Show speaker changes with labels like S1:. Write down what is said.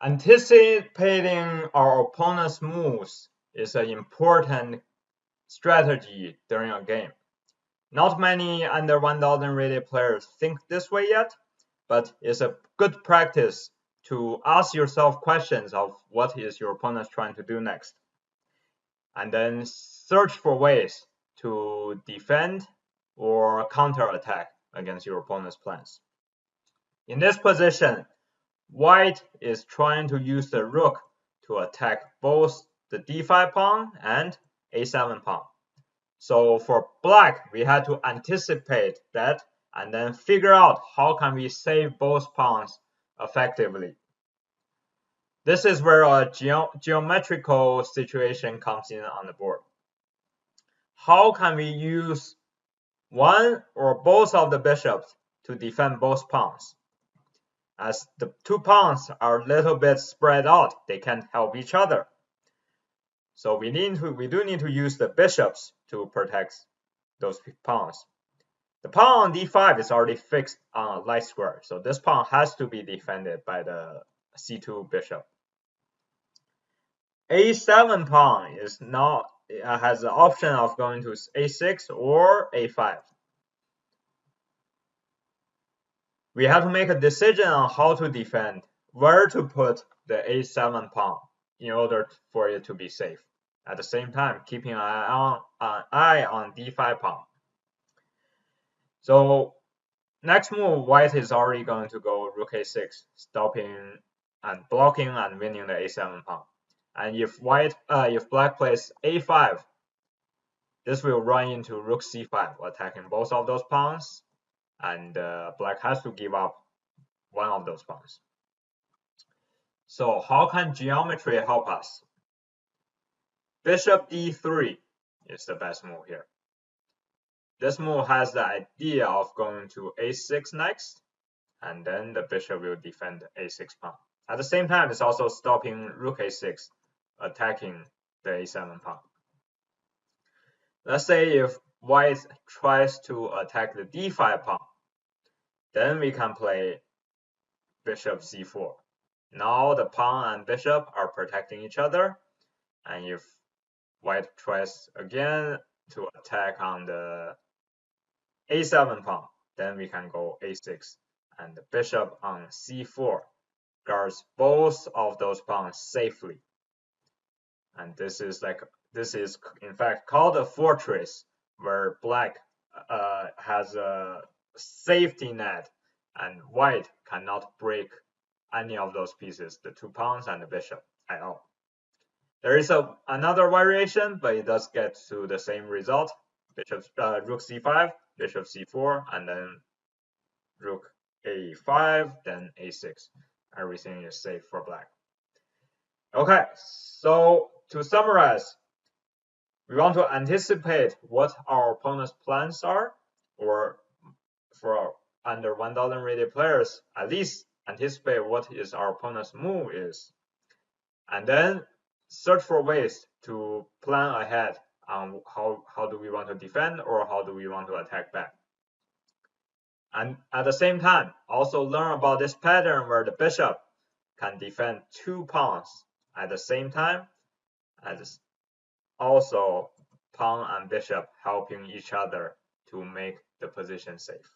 S1: Anticipating our opponent's moves is an important strategy during a game. Not many under 1000 rated players think this way yet, but it's a good practice to ask yourself questions of what is your opponent trying to do next. And then search for ways to defend or counterattack against your opponent's plans. In this position, White is trying to use the rook to attack both the d5 pawn and a7 pawn. So for Black, we had to anticipate that and then figure out how can we save both pawns effectively. This is where a geometrical situation comes in on the board. How can we use one or both of the bishops to defend both pawns? As the two pawns are a little bit spread out, they can't help each other. So we do need to use the bishops to protect those pawns. The pawn on d5 is already fixed on a light square, so this pawn has to be defended by the c2 bishop. a7 pawn is now has the option of going to a6 or a5. We have to make a decision on how to defend, where to put the a7 pawn in order for it to be safe. At the same time, keeping an eye on d5 pawn. So next move, White is already going to go rook a6, stopping and blocking and winning the a7 pawn. And if Black plays a5, this will run into rook c5, attacking both of those pawns, and Black has to give up one of those pawns. So how can geometry help us? Bishop d3 is the best move here. This move has the idea of going to a6 next, and then the bishop will defend a6 pawn. At the same time, it's also stopping rook a6, attacking the a7 pawn. Let's say if White tries to attack the d5 pawn, then we can play bishop c4. Now the pawn and bishop are protecting each other, and if White tries again to attack on the a7 pawn, then we can go a6, and the bishop on c4 guards both of those pawns safely. And this is in fact called a fortress, where Black has a safety net and White cannot break any of those pieces, the two pawns and the bishop, at all. There is another variation, but it does get to the same result. Rook c5, bishop c4, and then rook a5, then a6. Everything is safe for Black. Okay, so to summarize, we want to anticipate what our opponent's plans are, or for under 1000 rated players, at least anticipate what is our opponent's move is, and then search for ways to plan ahead on how do we want to defend or how do we want to attack back. And at the same time, also learn about this pattern where the bishop can defend two pawns at the same time, and also pawn and bishop helping each other to make the position safe.